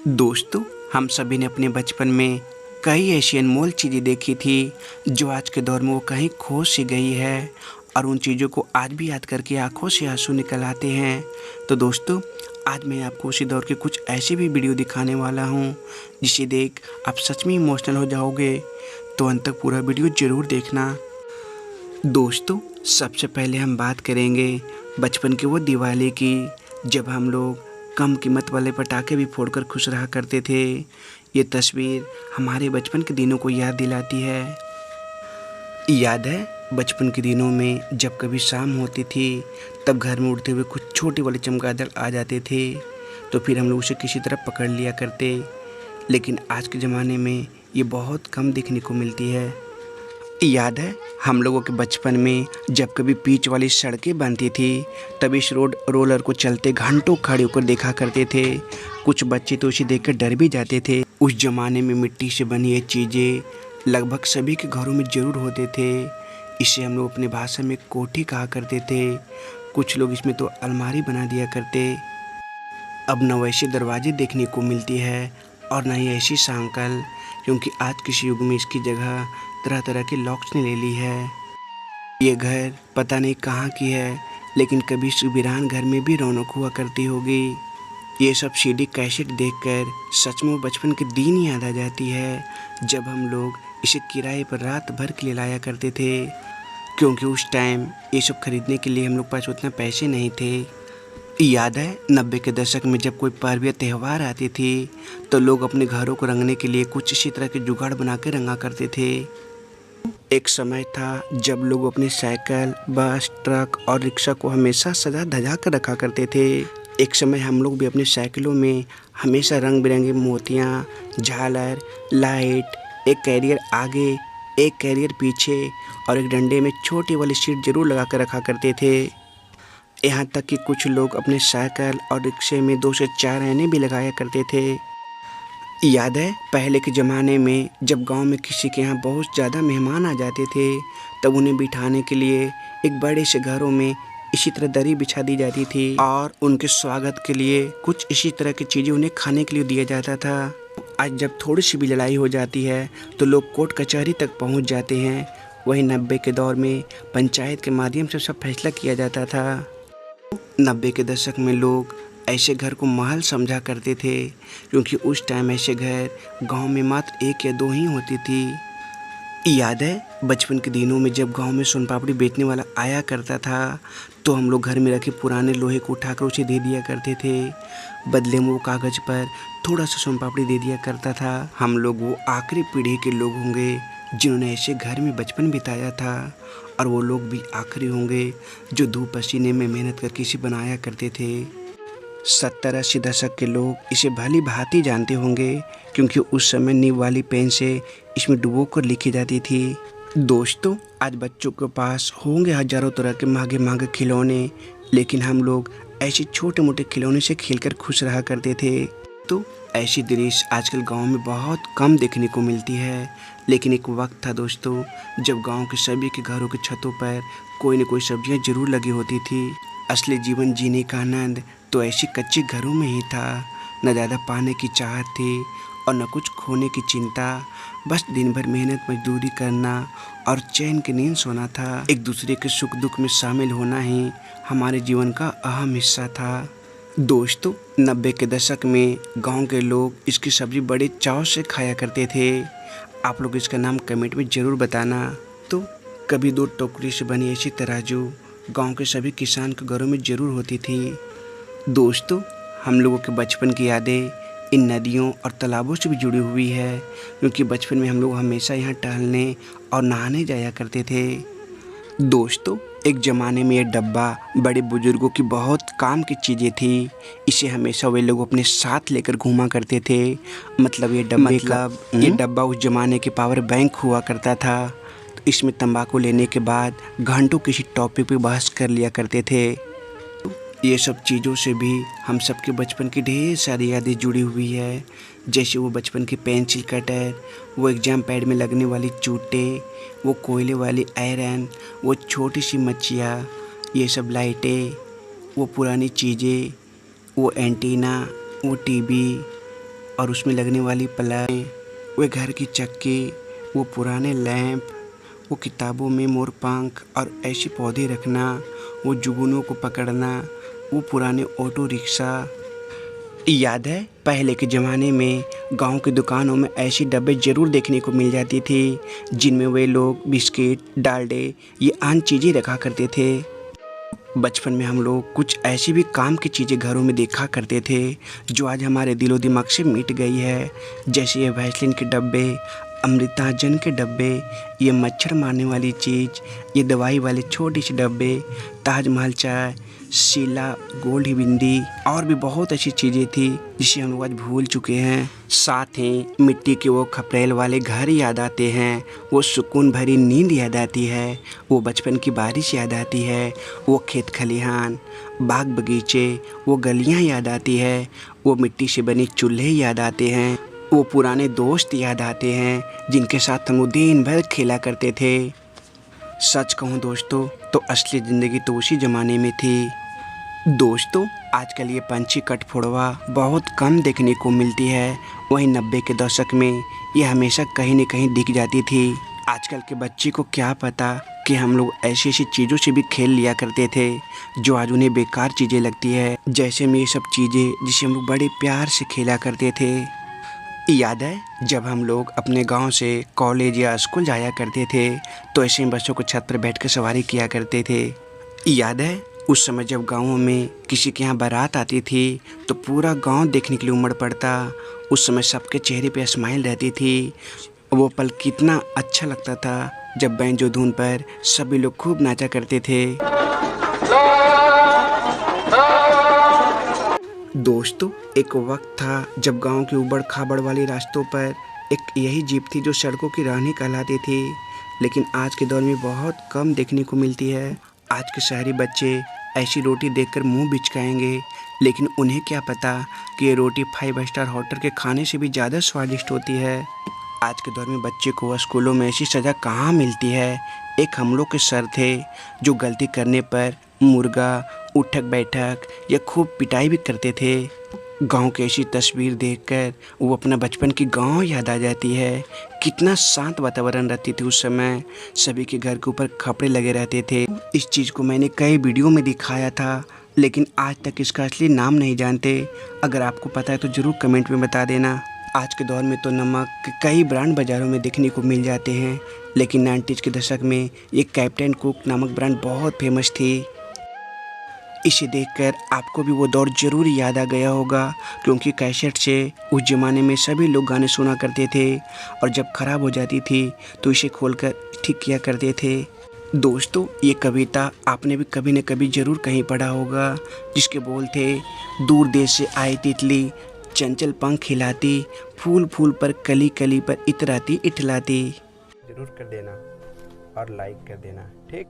दोस्तों, हम सभी ने अपने बचपन में कई ऐसी अनमोल चीज़ें देखी थी जो आज के दौर में वो कहीं खो सी गई है और उन चीज़ों को आज भी याद करके आंखों से आंसू निकल आते हैं। तो दोस्तों, आज मैं आपको उसी दौर के कुछ ऐसे भी वीडियो दिखाने वाला हूँ जिसे देख आप सच में इमोशनल हो जाओगे। तो अंत तक पूरा वीडियो ज़रूर देखना। दोस्तों, सबसे पहले हम बात करेंगे बचपन की वो दिवाली की, जब हम लोग कम कीमत वाले पटाखे भी फोड़कर खुश रहा करते थे। ये तस्वीर हमारे बचपन के दिनों को याद दिलाती है। याद है बचपन के दिनों में जब कभी शाम होती थी तब घर में उड़ते हुए कुछ छोटे वाले चमगादड़ आ जाते थे, तो फिर हम लोग उसे किसी तरह पकड़ लिया करते। लेकिन आज के ज़माने में ये बहुत कम देखने को मिलती है। याद है हम लोगों के बचपन में जब कभी पिच वाली सड़कें बनती थी तब इस रोड रोलर को चलते घंटों खड़े होकर देखा करते थे। कुछ बच्चे तो इसे देखकर डर भी जाते थे। उस जमाने में मिट्टी से बनी ये चीज़ें लगभग सभी के घरों में ज़रूर होते थे। इसे हम लोग अपनी भाषा में कोठी कहा करते थे। कुछ लोग इसमें तो अलमारी बना दिया करते। अब न वैसे दरवाजे देखने को मिलती है और न ही ऐसी सांकल, क्योंकि आज के युग में इसकी जगह तरह तरह के लॉक्स ने ले ली है। ये घर पता नहीं कहाँ की है, लेकिन कभी इस वीरान घर में भी रौनक हुआ करती होगी। ये सब सीडी कैसेट देखकर सच में बचपन के दिन याद आ जाती है, जब हम लोग इसे किराए पर रात भर के लिए लाया करते थे, क्योंकि उस टाइम ये सब खरीदने के लिए हम लोग पास उतना पैसे नहीं थे। याद है 90 के दशक में जब कोई पर्व या त्यौहार आती थी तो लोग अपने घरों को रंगने के लिए कुछ इसी तरह के जुगाड़ बना के रंगा करते थे। एक समय था जब लोग अपनी साइकिल, बस, ट्रक और रिक्शा को हमेशा सजा धजा कर रखा करते थे। एक समय हम लोग भी अपनी साइकिलों में हमेशा रंग बिरंगे मोतियाँ, झालर, लाइट, एक कैरियर आगे, एक कैरियर पीछे और एक डंडे में छोटी वाली सीट जरूर लगा कर रखा करते थे। यहाँ तक कि कुछ लोग अपने साइकिल और रिक्शे में 2 से 4 ऐने भी लगाया करते थे। याद है पहले के ज़माने में जब गांव में किसी के यहाँ बहुत ज़्यादा मेहमान आ जाते थे तब उन्हें बिठाने के लिए एक बड़े से घरों में इसी तरह दरी बिछा दी जाती थी और उनके स्वागत के लिए कुछ इसी तरह की चीज़ें उन्हें खाने के लिए दिया जाता था। आज जब थोड़ी सी भी लड़ाई हो जाती है तो लोग कोर्ट कचहरी तक पहुँच जाते हैं। वहीं 90 के दौर में पंचायत के माध्यम से सब फैसला किया जाता था। 90 के दशक में लोग ऐसे घर को महल समझा करते थे, क्योंकि उस टाइम ऐसे घर गांव में मात्र 1 या 2 ही होती थी। याद है बचपन के दिनों में जब गांव में सोन पापड़ी बेचने वाला आया करता था तो हम लोग घर में रखे पुराने लोहे को उठाकर उसे दे दिया करते थे। बदले में वो कागज़ पर थोड़ा सा सोन पापड़ी दे दिया करता था। हम लोग वो आखिरी पीढ़ी के लोग होंगे जिन्होंने ऐसे घर में बचपन बिताया था, और वो लोग भी आखिरी होंगे जो धूप पसीने में मेहनत करके इसे बनाया करते थे। 70-80 दशक के लोग इसे भली भांति जानते होंगे, क्योंकि उस समय नीब वाली पेन से इसमें डुबो कर लिखी जाती थी। दोस्तों, आज बच्चों के पास होंगे हजारों तरह के महंगे महंगे खिलौने, लेकिन हम लोग ऐसे छोटे मोटे खिलौने से खेलकर खुश रहा करते थे। तो ऐसी दृश्य आजकल गांव में बहुत कम देखने को मिलती है। लेकिन एक वक्त था दोस्तों जब गांव के सभी के घरों की छतों पर कोई न कोई सब्जियां जरूर लगी होती थी। असली जीवन जीने का आनंद तो ऐसे कच्चे घरों में ही था। न ज़्यादा पाने की चाहत थी और न कुछ खोने की चिंता। बस दिन भर मेहनत मजदूरी करना और चैन की नींद सोना था। एक दूसरे के सुख दुख में शामिल होना ही हमारे जीवन का अहम हिस्सा था। दोस्तों, 90 के दशक में गांव के लोग इसकी सब्ज़ी बड़े चाव से खाया करते थे। आप लोग इसका नाम कमेंट में ज़रूर बताना। तो कभी 2 टोकरी से बनी ऐसी तराजू गांव के सभी किसान के घरों में ज़रूर होती थी। दोस्तों, हम लोगों के बचपन की यादें इन नदियों और तालाबों से भी जुड़ी हुई है, क्योंकि बचपन में हम लोग हमेशा यहाँ टहलने और नहाने जाया करते थे। दोस्तों, एक ज़माने में ये डब्बा बड़े बुजुर्गों की बहुत काम की चीज़ें थी। इसे हमेशा वे लोग अपने साथ लेकर घूमा करते थे। मतलब ये डब्बा उस ज़माने के पावर बैंक हुआ करता था। तो इसमें तंबाकू लेने के बाद घंटों किसी टॉपिक पे बहस कर लिया करते थे। ये सब चीज़ों से भी हम सबके बचपन की ढेर सारी यादें जुड़ी हुई है, जैसे वो बचपन की पेंसिल कटर, वो एग्ज़ाम पैड में लगने वाली चूटे, वो कोयले वाली आयरन, वो छोटी सी मच्छियाँ, ये सब लाइटें, वो पुरानी चीज़ें, वो एंटीना, वो टीवी, और उसमें लगने वाली प्लग, वो घर की चक्की, वो पुराने लैंप, वो किताबों में मोर पंख और ऐसे पौधे रखना, वो जुगनू को पकड़ना, वो पुराने ऑटो रिक्शा। याद है पहले के ज़माने में गांव की दुकानों में ऐसी डब्बे ज़रूर देखने को मिल जाती थी जिनमें वे लोग बिस्किट, डालडे, ये आम चीज़ें रखा करते थे। बचपन में हम लोग कुछ ऐसी भी काम की चीज़ें घरों में देखा करते थे जो आज हमारे दिलो दिमाग से मिट गई है, जैसे ये वैसलीन के डब्बे, अमृतांजन के डब्बे, ये मच्छर मारने वाली चीज़, ये दवाई वाले छोटे से डब्बे, ताजमहल चाय, शीला गोल्ड बिंदी और भी बहुत ऐसी चीज़ें थी जिसे हम लोग आज भूल चुके हैं। साथ ही मिट्टी के वो खपरेल वाले घर याद आते हैं, वो सुकून भरी नींद याद आती है, वो बचपन की बारिश याद आती है, वो खेत खलिहान, बाग बगीचे, वो गलियां याद आती है, वो मिट्टी से बने चूल्हे याद आते हैं, वो पुराने दोस्त याद आते हैं जिनके साथ हम दिन भर खेला करते थे। सच कहूँ दोस्तों तो असली ज़िंदगी तो उसी ज़माने में थी। दोस्तों आजकल ये पंछी कठफोड़वा बहुत कम देखने को मिलती है, वहीं 90 के दशक में ये हमेशा कहीं न कहीं दिख जाती थी। आजकल के बच्चे को क्या पता कि हम लोग ऐसी ऐसी चीज़ों से भी खेल लिया करते थे जो आज उन्हें बेकार चीज़ें लगती है, जैसे में ये सब चीज़ें जिसे हम लोग बड़े प्यार से खेला करते थे। याद है जब हम लोग अपने गांव से कॉलेज या स्कूल जाया करते थे तो ऐसे में बच्चों को छत पर बैठ कर सवारी किया करते थे। याद है उस समय जब गाँवों में किसी के यहाँ बारात आती थी तो पूरा गांव देखने के लिए उमड़ पड़ता, उस समय सबके चेहरे पे स्माइल रहती थी। वो पल कितना अच्छा लगता था जब बैंजो धुन पर सभी लोग खूब नाचा करते थे। दोस्तों एक वक्त था जब गांव के उबड़ खाबड़ वाले रास्तों पर एक यही जीप थी जो सड़कों की रानी कहलाती थी, लेकिन आज के दौर में बहुत कम देखने को मिलती है। आज के शहरी बच्चे ऐसी रोटी देखकर मुंह बिचकाएंगे, लेकिन उन्हें क्या पता कि ये रोटी 5 स्टार होटल के खाने से भी ज़्यादा स्वादिष्ट होती है। आज के दौर में बच्चे को स्कूलों में ऐसी सज़ा कहाँ मिलती है। एक हम लोग के सर थे जो गलती करने पर मुर्गा, उठक बैठक या खूब पिटाई भी करते थे। गांव की ऐसी तस्वीर देखकर वो अपना बचपन की गांव याद आ जाती है। कितना शांत वातावरण रहती थी उस समय, सभी के घर के ऊपर खपड़े लगे रहते थे। इस चीज़ को मैंने कई वीडियो में दिखाया था, लेकिन आज तक इसका असली नाम नहीं जानते। अगर आपको पता है तो ज़रूर कमेंट में बता देना। आज के दौर में तो नमक के कई ब्रांड बाज़ारों में देखने को मिल जाते हैं, लेकिन 90s के दशक में ये कैप्टन कुक नामक ब्रांड बहुत फेमस थी। इसे देखकर आपको भी वो दौर ज़रूर याद आ गया होगा, क्योंकि कैसेट से उस ज़माने में सभी लोग गाने सुना करते थे और जब ख़राब हो जाती थी तो इसे खोलकर ठीक किया करते थे। दोस्तों ये कविता आपने भी कभी न कभी ज़रूर कहीं पढ़ा होगा, जिसके बोल थे, दूर देश से आई तितली, चंचल पंख खिलाती, फूल फूल पर कली कली पर इतराती इठलाती। ज़रूर कर देना और लाइक कर देना, ठीक।